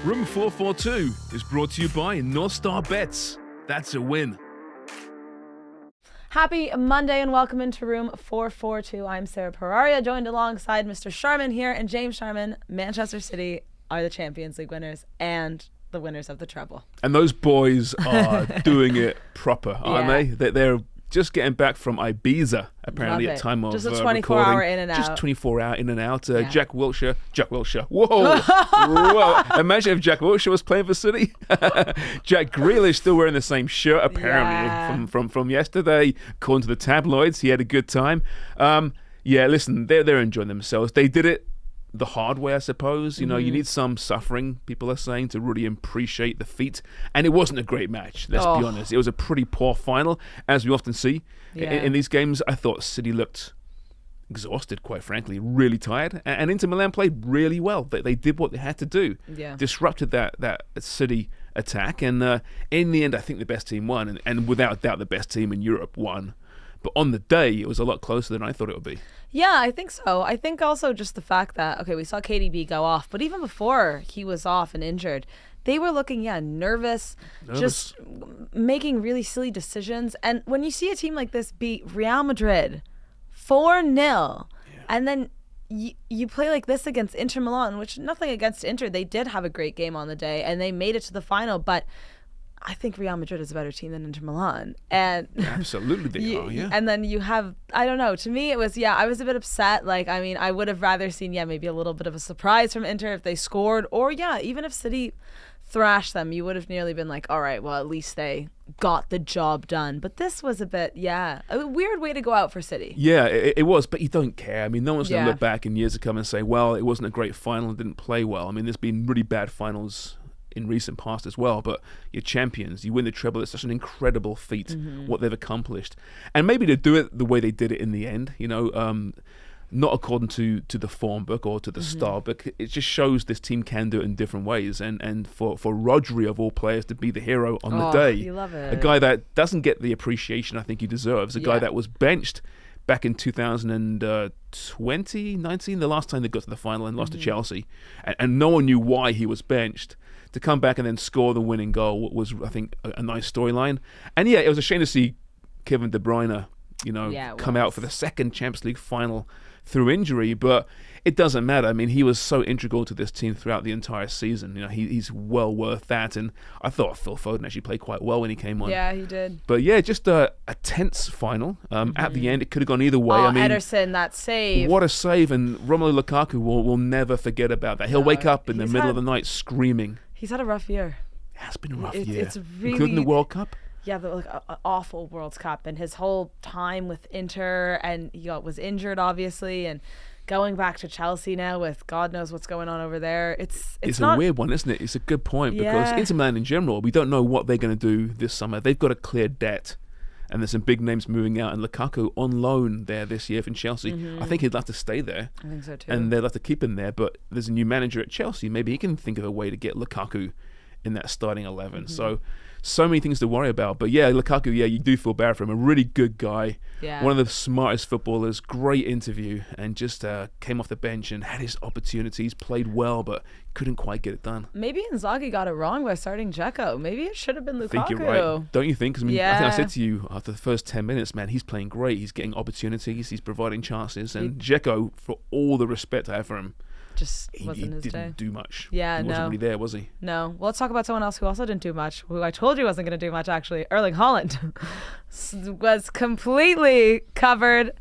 Room 442 is brought to you by North Star Bets. That's a win. Happy Monday and welcome into Room 442. I'm Sarah Pararia, joined alongside Mr. Sharman here, and James Sharman. Manchester City are the Champions League winners and the winners of the treble. And those boys are doing it proper, aren't they? They're just getting back from Ibiza, apparently, at time of just a recording. 24-hour in and out. Just 24 hour in and out. Jack Wilshere. Whoa. Whoa. Imagine if Jack Wilshere was playing for City. Jack Grealish still wearing the same shirt, apparently, from yesterday. According to the tabloids, he had a good time. Listen, they're enjoying themselves. They did it the hard way, I suppose. You know, you need some suffering, people are saying, to really appreciate the feat. And it wasn't a great match, let's be honest. It was a pretty poor final, as we often see in these games. I thought City looked exhausted, quite frankly, really tired. And Inter Milan played really well. They did what they had to do. Disrupted that City attack. And in the end, I think the best team won. And without doubt, the best team in Europe won. But on the day, it was a lot closer than I thought it would be. Yeah, I think so. I think also just the fact that, okay, we saw KDB go off, but even before he was off and injured, they were looking, nervous, just making really silly decisions. And when you see a team like this beat Real Madrid 4-0, and then you play like this against Inter Milan, which nothing against Inter, they did have a great game on the day, and they made it to the final, but I think Real Madrid is a better team than Inter Milan. And absolutely they are, yeah. And then you have, I don't know, to me it was, I was a bit upset. Like, I mean, I would have rather seen, maybe a little bit of a surprise from Inter if they scored. Or, even if City thrashed them, you would have nearly been like, all right, well, at least they got the job done. But this was a bit, a weird way to go out for City. Yeah, it was, but you don't care. I mean, no one's going to look back in years to come and say, well, it wasn't a great final and didn't play well. I mean, there's been really bad finals in recent past as well, but you're champions, you win the treble. It's such an incredible feat, what they've accomplished. And maybe to do it the way they did it in the end, not according to the form book or to the star book, it just shows this team can do it in different ways. And for Rodri, of all players, to be the hero on the day, you love it. A guy that doesn't get the appreciation I think he deserves, a guy that was benched back in 2019, the last time they got to the final and lost to Chelsea, and no one knew why he was benched. To come back and then score the winning goal was, I think, a nice storyline. And it was a shame to see Kevin De Bruyne, come out for the second Champions League final through injury, but it doesn't matter. I mean, he was so integral to this team throughout the entire season. He's well worth that. And I thought Phil Foden actually played quite well when he came on. Yeah, he did. But just a tense final. At the end, it could have gone either way. Ederson, that save. What a save. And Romelu Lukaku will never forget about that. He'll wake up in the middle of the night screaming. He's had a rough year. It has been a rough year. It's really, including the World Cup. Yeah, the awful World Cup, and his whole time with Inter, and he was injured, obviously, and going back to Chelsea now with God knows what's going on over there. It's a weird one, isn't it? It's a good point, because Inter Milan in general, we don't know what they're going to do this summer. They've got a clear debt, and there's some big names moving out, and Lukaku on loan there this year from Chelsea. I think he'd love to stay there. I think so too. And they'd love to keep him there, but there's a new manager at Chelsea. Maybe he can think of a way to get Lukaku in that starting 11. So many things to worry about. But Lukaku, you do feel bad for him. A really good guy. Yeah. One of the smartest footballers. Great interview. And just came off the bench and had his opportunities. Played well, but couldn't quite get it done. Maybe Inzaghi got it wrong by starting Dzeko. Maybe it should have been Lukaku. I think you're right. Don't you think? Because I think I said to you after the first 10 minutes, man, he's playing great. He's getting opportunities. He's providing chances. And Dzeko, for all the respect I have for him, just wasn't his day. He didn't do much. Yeah, he wasn't really there, was he? No. Well, let's talk about someone else who also didn't do much, who I told you wasn't going to do much, actually. Erling Haaland was completely covered,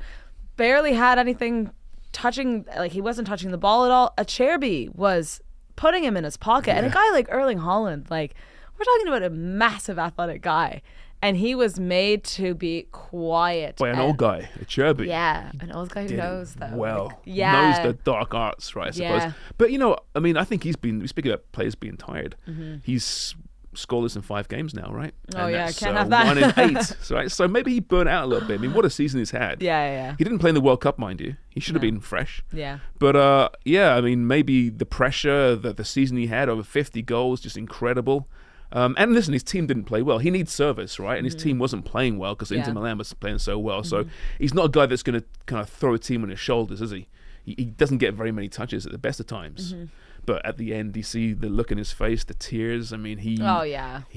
barely had anything touching, like he wasn't touching the ball at all. Acerbi was putting him in his pocket. And a guy like Erling Haaland, like, we're talking about a massive athletic guy. And he was made to be quiet. By an old guy, Acerbi. Yeah, an old guy who knows, though. Well, knows the dark arts, right, I suppose. Yeah. But, I think we speak about players being tired. He's scoreless in 5 games now, right? Oh, and yeah, that's, can't have that. 1 in 8, right? So maybe he burnt out a little bit. I mean, what a season he's had. Yeah. He didn't play in the World Cup, mind you. He should have been fresh. Yeah. But, maybe the pressure that the season he had, over 50 goals, just incredible. And listen, his team didn't play well. He needs service, right? And his team wasn't playing well because Inter Milan was playing so well. So he's not a guy that's going to kind of throw a team on his shoulders, is he? He doesn't get very many touches at the best of times. But at the end, you see the look in his face, the tears. I mean, he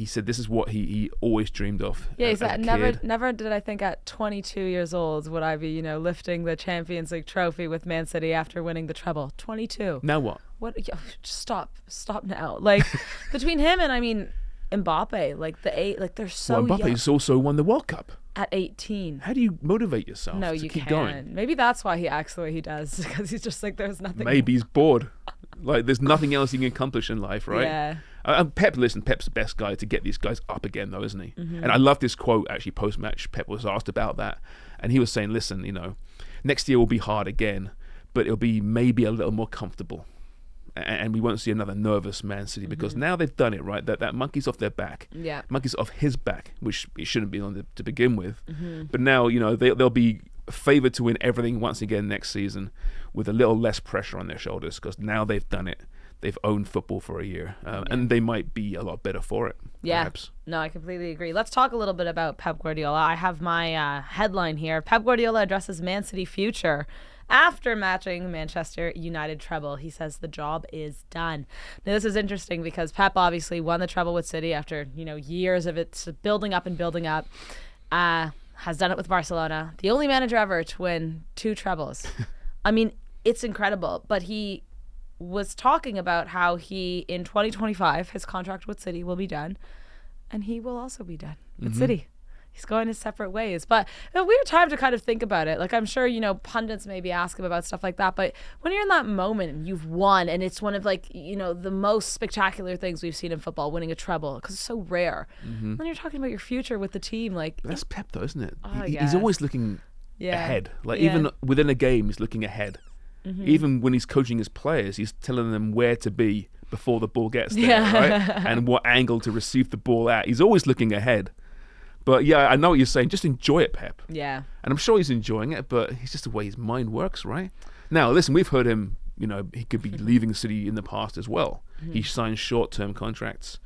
said this is what he always dreamed of. Yeah, he as said, a kid. never did I think at 22 years old would I be, lifting the Champions League trophy with Man City after winning the treble. 22. Now what? What? Just stop now. Like between him and Mbappe, they're so young. Mbappe's also won the World Cup. At 18. How do you motivate yourself to keep going? Maybe that's why he acts the way he does, because he's just like, there's nothing. Maybe he's bored. Like, there's nothing else he can accomplish in life, right? Yeah. Pep's the best guy to get these guys up again, though, isn't he? Mm-hmm. And I love this quote, actually, post-match. Pep was asked about that. And he was saying, listen, next year will be hard again, but it'll be maybe a little more comfortable. And we won't see another nervous Man City because now they've done it, right? That monkey's off their back. Yeah. Monkey's off his back, which it shouldn't be on to begin with. Mm-hmm. But now, they'll be favoured to win everything once again next season with a little less pressure on their shoulders because now they've done it. They've owned football for a year. And they might be a lot better for it, perhaps. No, I completely agree. Let's talk a little bit about Pep Guardiola. I have my headline here. Pep Guardiola addresses Man City future. After matching Manchester United treble, he says the job is done. Now, this is interesting because Pep obviously won the treble with City after, years of it building up. Has done it with Barcelona. The only manager ever to win 2 trebles. I mean, it's incredible. But he was talking about how in 2025, his contract with City will be done. And he will also be done with City. He's going his separate ways. But a weird time to kind of think about it. Like, I'm sure, pundits maybe ask him about stuff like that. But when you're in that moment and you've won, and it's one of, the most spectacular things we've seen in football, winning a treble, because it's so rare. Mm-hmm. When you're talking about your future with the team, that's Pep, though, isn't it? Oh, he's always looking ahead. Even within a game, he's looking ahead. Mm-hmm. Even when he's coaching his players, he's telling them where to be before the ball gets there, right? And what angle to receive the ball at. He's always looking ahead. But yeah, I know what you're saying. Just enjoy it, Pep. Yeah. And I'm sure he's enjoying it, but it's just the way his mind works, right? Now, listen, we've heard him, he could be leaving the City in the past as well. Mm-hmm. He signs short-term contracts.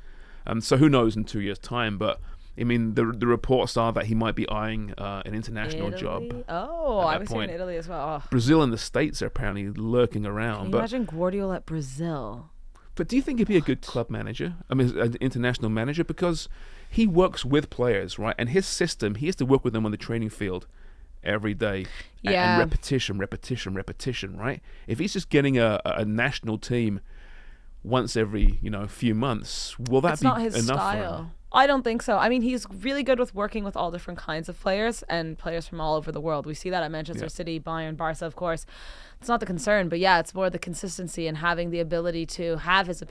So who knows in 2 years' time, but I mean, the reports are that he might be eyeing an international job. Oh, I was hearing Italy as well. Oh. Brazil and the States are apparently lurking around. Can you imagine Guardiola at Brazil? But do you think he'd be a good club manager? I mean, an international manager? Because he works with players, right? And his system, he has to work with them on the training field every day. And repetition, right? If he's just getting a national team once every, few months, will that it's be not his enough style. for him? I don't think so. I mean, he's really good with working with all different kinds of players and players from all over the world. We see that at Manchester City, Bayern, Barca, of course. It's not the concern, but it's more the consistency and having the ability to have his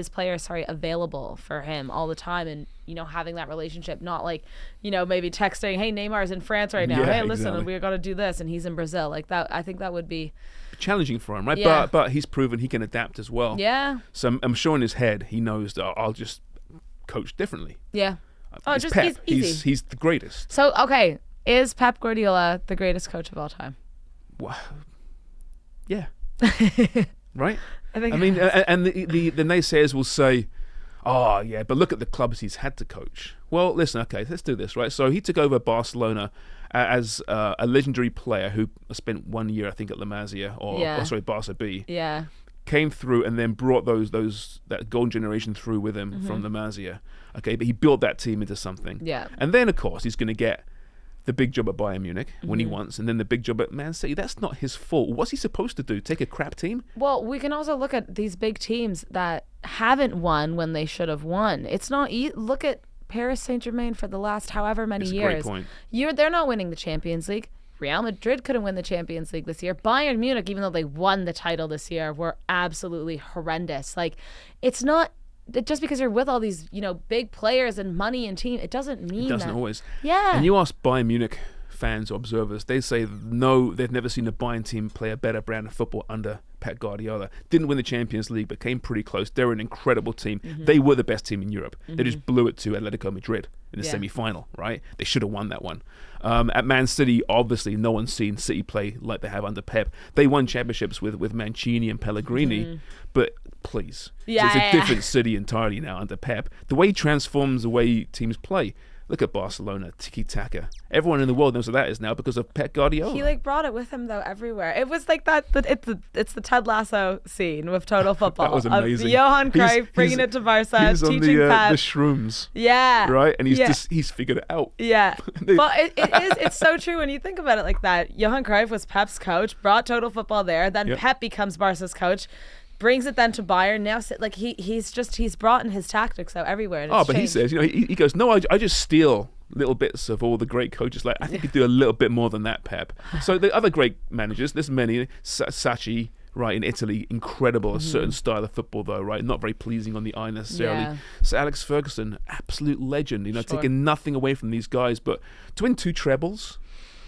players available for him all the time, and having that relationship, not like maybe texting, hey, Neymar's in France right now, hey, listen, we're gonna do this, and he's in Brazil, like that. I think that would be challenging for him, right? But he's proven he can adapt as well. Yeah. So I'm sure in his head he knows that I'll just coach differently. Yeah. It's just Pep. easy. He's the greatest. So okay, is Pep Guardiola the greatest coach of all time? Wow. Yeah. Right? I mean, and the naysayers will say, oh, yeah, but look at the clubs he's had to coach. Well, listen, okay, let's do this, right? So he took over Barcelona as a legendary player who spent 1 year, I think, at La Masia, Barca B. Yeah. Came through and then brought that golden generation through with him from La Masia. Okay, but he built that team into something. Yeah. And then, of course, he's going to get the big job at Bayern Munich when he wants, and then the big job at Man City. That's not his fault. What's he supposed to do? Take a crap team? Well, we can also look at these big teams that haven't won when they should have won. It's not look at Paris Saint-Germain for the last however many years. That's a great point. They're not winning the Champions League. Real Madrid couldn't win the Champions League this year. Bayern Munich, even though they won the title this year, were absolutely horrendous. Like, it's not just because you're with all these, big players and money and team, it doesn't mean it doesn't that. Always. Yeah. And you ask Bayern Munich fans or observers, they say no, they've never seen a Bayern team play a better brand of football under Pep Guardiola. Didn't win the Champions League, but came pretty close. They're an incredible team. They were the best team in Europe. They just blew it to Atletico Madrid in the semi-final, right? They should have won that one. At Man City, obviously, no one's seen City play like they have under Pep. They won championships with Mancini and Pellegrini, but please, it's a different City entirely now under Pep. The way he transforms the way teams play, Look at Barcelona, tiki-taka. Everyone in the world knows what that is now because of Pep Guardiola. He brought it with him though everywhere. It was like that. It's the Ted Lasso scene with Total Football. That was amazing. Johan Cruyff bringing it to Barca, he's teaching on Pep. the shrooms. Yeah. Right, and he's figured it out. Yeah. But it's so true when you think about it like that. Johan Cruyff was Pep's coach, brought Total Football there. Then Pep becomes Barca's coach. Brings it then to Bayern. Now, like he's brought in his tactics out everywhere. And but changed. he says, he goes, no, I just steal little bits of all the great coaches. Like I think you do a little bit more than that, Pep. So the other great managers, there's many. Sacchi, right, in Italy, incredible. A certain style of football, though, right, not very pleasing on the eye necessarily. Yeah. So Alex Ferguson, absolute legend. Taking nothing away from these guys, but to win 2 trebles.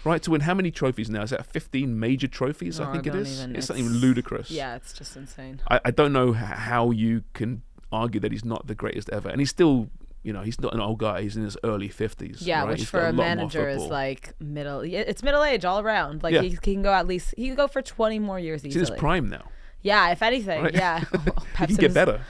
Right, to win how many trophies now? Is that 15 major trophies? I think it is. It's something ludicrous. Yeah, it's just insane. I don't know how you can argue that he's not the greatest ever. And he's still, he's not an old guy. He's in his early 50s. Yeah, right? which He's for a manager is like it's middle age all around. Like he can go he can go for 20 more years easily. He's in his prime now. Yeah, if anything, right? Yeah. He can get better.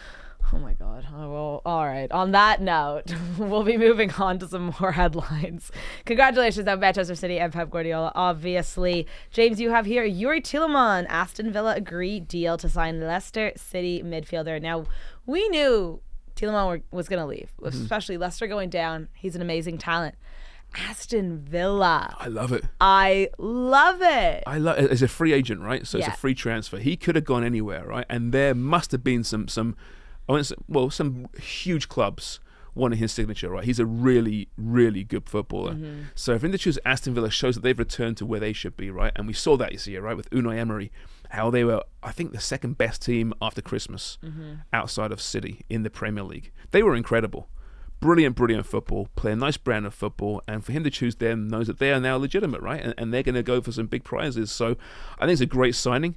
Oh my God. Oh, well, all right. On that note, we'll be moving on to some more headlines. Congratulations on Manchester City and Pep Guardiola, obviously. James, you have here Yuri Tielemans. Aston Villa agreed deal to sign Leicester City midfielder. Now, we knew Tielemans was going to leave, especially Leicester going down. He's an amazing talent. Aston Villa. I love it. I love it. As a free agent, right? So it's Yeah. a free transfer. He could have gone anywhere, right? And there must have been some huge clubs wanting his signature, right? He's a really, really good footballer. So if Inter Aston Villa shows that they've returned to where they should be, right? And we saw that this year, right, with Unai Emery, how they were, I think, the second best team after Christmas outside of City in the Premier League. They were incredible. Brilliant football, play a nice brand of football, and for him to choose them knows that they are now legitimate, right? And they're going to go for some big prizes. So I think it's a great signing.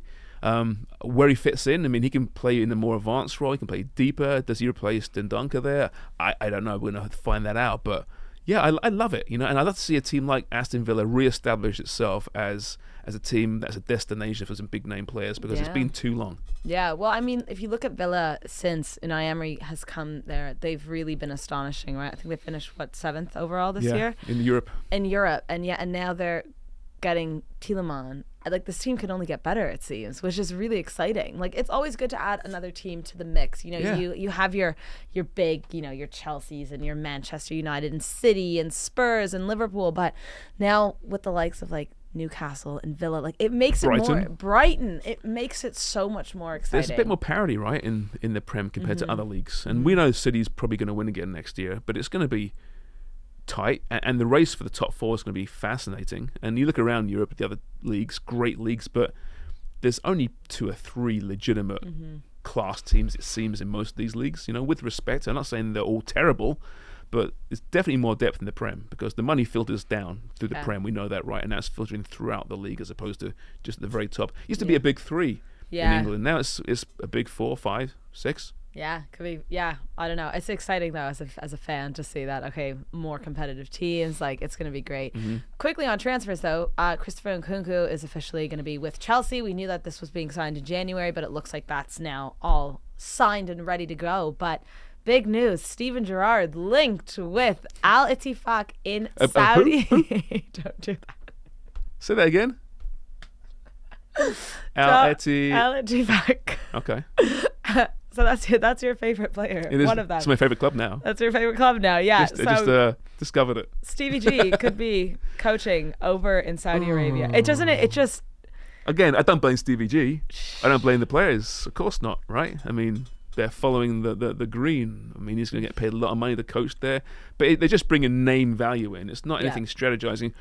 Where he fits in, I mean, he can play in a more advanced role. He can play deeper. Does he replace Dendoncker there? I don't know. We're going to find that out. But yeah, I love it. And I'd love to see a team like Aston Villa re-establish itself as a team that's a destination for some big name players because it's been too long. Yeah, well, I mean, if you look at Villa since Unai Emery has come there, they've really been astonishing, right? I think they finished 7th overall this year in Europe. And now they're getting Tielemans. Like, this team can only get better, it seems, which is really exciting. Like, it's always good to add another team to the mix. You have your big, your Chelseas and your Manchester United and City and Spurs and Liverpool, but now with the likes of like Newcastle and Villa, like it makes Brighton. It makes it so much more exciting. There's a bit more parity, right, in the Prem compared to other leagues, and we know City's probably going to win again next year, but it's going to be tight, and the race for the top 4 is going to be fascinating. And you look around Europe at the other leagues, great leagues, but there's only 2 or 3 legitimate class teams, it seems, in most of these leagues. With respect, I'm not saying they're all terrible, but it's definitely more depth in the Prem because the money filters down through the Prem. We know that, right? And that's filtering throughout the league as opposed to just at the very top. It used to be a big 3 in England. Now it's a big 4, 5, 6. Yeah, could be. Yeah, I don't know. It's exciting though as a fan to see that. Okay, more competitive teams. Like, it's going to be great. Quickly on transfers though, Christopher Nkunku is officially going to be with Chelsea. We knew that this was being signed in January, but it looks like that's now all signed and ready to go. But big news: Steven Gerrard linked with Al Ittifaq in Saudi. Don't do that. Say that again. Al Ittifaq. Okay. So that's your favorite player. It is. One of them. It's my favorite club now. That's your favorite club now. Yeah. Just discovered it. Stevie G could be coaching over in Saudi Arabia. It just. Again, I don't blame Stevie G. I don't blame the players. Of course not, right? I mean, they're following the green. I mean, he's going to get paid a lot of money to coach there, but they're just bringing name value in. It's not anything strategizing.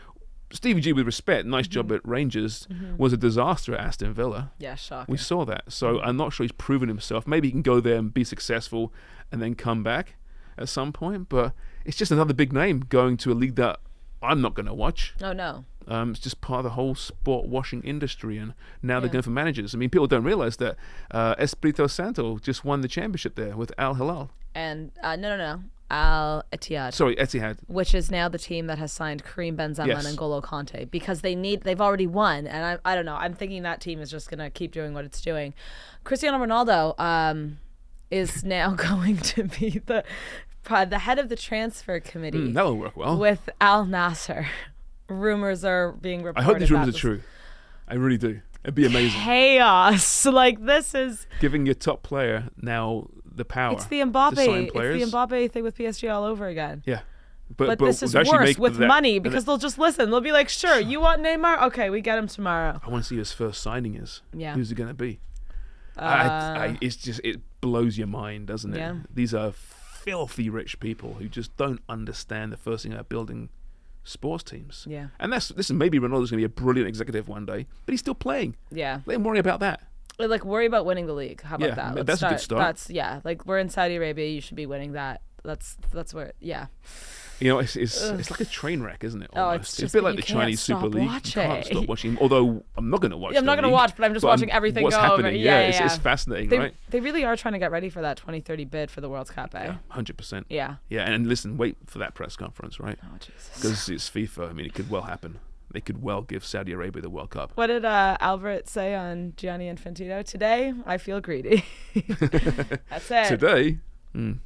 Stevie G, with respect, nice job at Rangers, was a disaster at Aston Villa. Yeah, shocking. We saw that. So I'm not sure he's proven himself. Maybe he can go there and be successful and then come back at some point. But it's just another big name going to a league that I'm not going to watch. Oh, no. It's just part of the whole sport washing industry. And now they're going for managers. I mean, people don't realize that Espirito Santo just won the championship there with Al Hilal. And no. Al Ittihad. Sorry, Etihad. Which is now the team that has signed Karim Benzema and N'Golo Kante because they've already won. And I don't know. I'm thinking that team is just going to keep doing what it's doing. Cristiano Ronaldo is now going to be the head of the transfer committee. That will work well. With Al Nasser. Rumors are being reported. I hope these rumors are true. I really do. It'd be amazing. Chaos. Like, this is giving your top player now the power. It's the Mbappe thing with PSG all over again. Yeah. But this is worse with money because they'll just listen. They'll be like, sure, you want Neymar? Okay, we get him tomorrow. I want to see who his first signing is. Yeah. Who's it going to be? It blows your mind, doesn't it? Yeah. These are filthy rich people who just don't understand the first thing about building sports teams. Yeah. And listen, maybe Ronaldo's going to be a brilliant executive one day, but he's still playing. Yeah. Let him worry about that. Like, worry about winning the league. How about that? That's a good start. Like, we're in Saudi Arabia. You should be winning that. That's where, yeah. You know, it's like a train wreck, isn't it? Almost. It's a bit like the Chinese Super League. You can't stop watching. Although I'm not going to watch. Yeah, I'm not going to watch, but I'm just watching everything what's go happening. over. Yeah, it's fascinating, right? They really are trying to get ready for that 2030 bid for the World Cup, eh? Yeah, 100%. Yeah. Yeah, and listen, wait for that press conference, right? Oh, Jesus. Because it's FIFA. I mean, it could well happen. They could well give Saudi Arabia the World Cup. What did Albert say on Gianni Infantino? Today, I feel greedy. That's it. Today?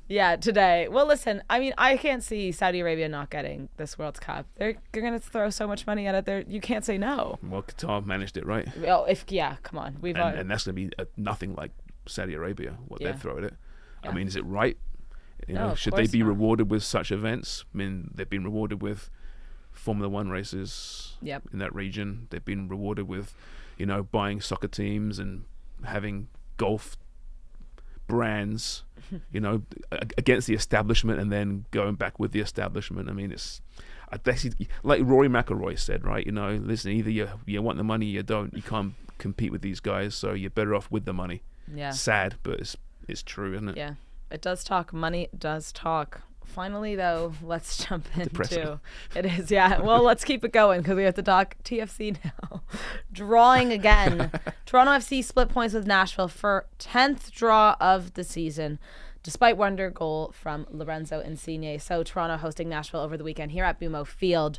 Yeah, today. Well, listen, I mean, I can't see Saudi Arabia not getting this World Cup. They're going to throw so much money at it. You can't say no. Well, Qatar managed it, right? Well, come on. And that's going to be nothing like Saudi Arabia, what they throw at it. Yeah. I mean, is it right? Should they be rewarded with such events? I mean, they've been rewarded with Formula One races in that region. They've been rewarded with, buying soccer teams and having golf brands, against the establishment and then going back with the establishment. I mean, it's like Rory McIlroy said, right? Listen, either you want the money, you don't. You can't compete with these guys, so you're better off with the money. Yeah. Sad, but it's true, isn't it? Yeah. It does talk. Money does talk. Finally, though, let's jump into it. Is, yeah. Well, let's keep it going because we have to talk TFC now. Drawing again. Toronto FC split points with Nashville for 10th draw of the season, despite wonder goal from Lorenzo Insigne. So Toronto hosting Nashville over the weekend here at BMO Field.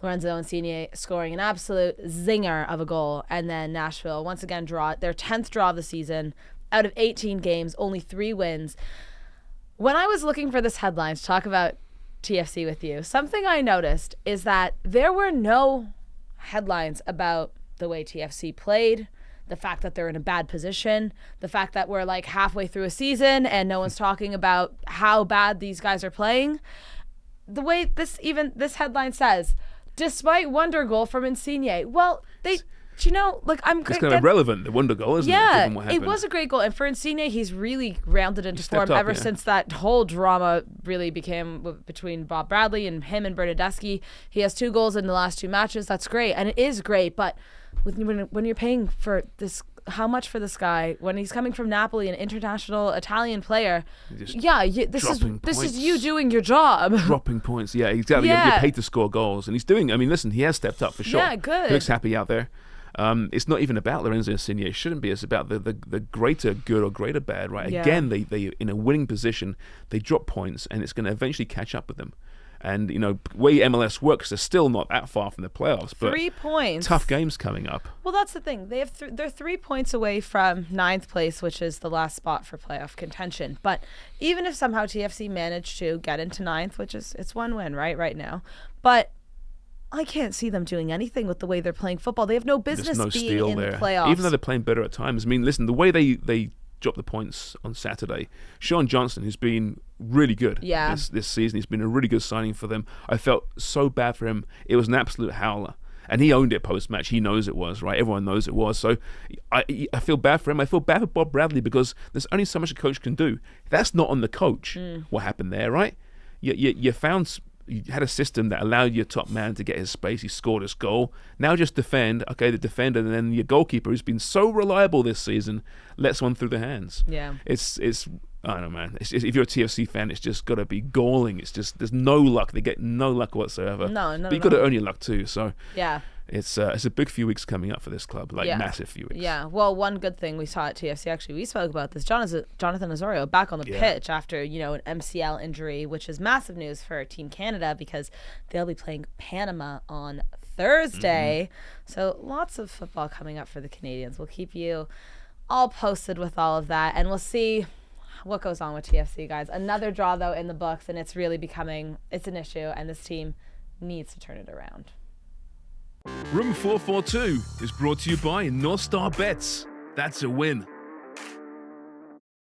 Lorenzo Insigne scoring an absolute zinger of a goal, and then Nashville once again draw their 10th draw of the season. Out of 18 games, only 3 wins. When I was looking for this headline to talk about TFC with you, something I noticed is that there were no headlines about the way TFC played, the fact that they're in a bad position, the fact that we're like halfway through a season and no one's talking about how bad these guys are playing. The way this headline says, despite wonder goal from Insigne. Well, it's kind of irrelevant, the wonder goal, isn't it? Given what happened. It was a great goal. And for Insigne, he's really rounded into form ever since that whole drama really became between Bob Bradley and him and Bernadeschi. He has 2 goals in the last 2 matches. That's great. And it is great. But when you're paying for this, how much for this guy, when he's coming from Napoli, an international Italian player, this is you doing your job. Dropping points. Yeah, exactly. Yeah. You're paid to score goals. And he's doing, listen, he has stepped up for sure. Yeah, good. He looks happy out there. It's not even about Lorenzo Insigne. It shouldn't be. It's about the greater good or greater bad, right? Yeah. Again, they in a winning position, they drop points, and it's going to eventually catch up with them. And, way MLS works, they're still not that far from the playoffs. But 3 points. Tough games coming up. Well, that's the thing. They're 3 points away from 9th place, which is the last spot for playoff contention. But even if somehow TFC managed to get into 9th, which is it's 1 win, right now. But I can't see them doing anything with the way they're playing football. They have no business being in the playoffs. Even though they're playing better at times. I mean, listen, the way they dropped the points on Saturday, Sean Johnson, who's been really good this season, he's been a really good signing for them. I felt so bad for him. It was an absolute howler. And he owned it post-match. He knows it was, right? Everyone knows it was. So I feel bad for him. I feel bad for Bob Bradley because there's only so much a coach can do. That's not on the coach, what happened there, right? You had a system that allowed your top man to get his space. He scored his goal. Now just defend. Okay, the defender, and then your goalkeeper, who's been so reliable this season, lets one through the hands. Yeah. It's I don't know, man. If you're a TFC fan, it's just got to be galling. It's just there's no luck. They get no luck whatsoever. No. But you've got to earn your luck too. So yeah. It's a big few weeks coming up for this club, massive few weeks. Yeah, well, one good thing we saw at TFC, actually, we spoke about this, Jonathan Osorio back on the pitch after, an MCL injury, which is massive news for Team Canada because they'll be playing Panama on Thursday. So lots of football coming up for the Canadians. We'll keep you all posted with all of that, and we'll see what goes on with TFC, guys. Another draw, though, in the books, and it's really it's an issue, and this team needs to turn it around. Room 442 is brought to you by North Star Bets. That's a win.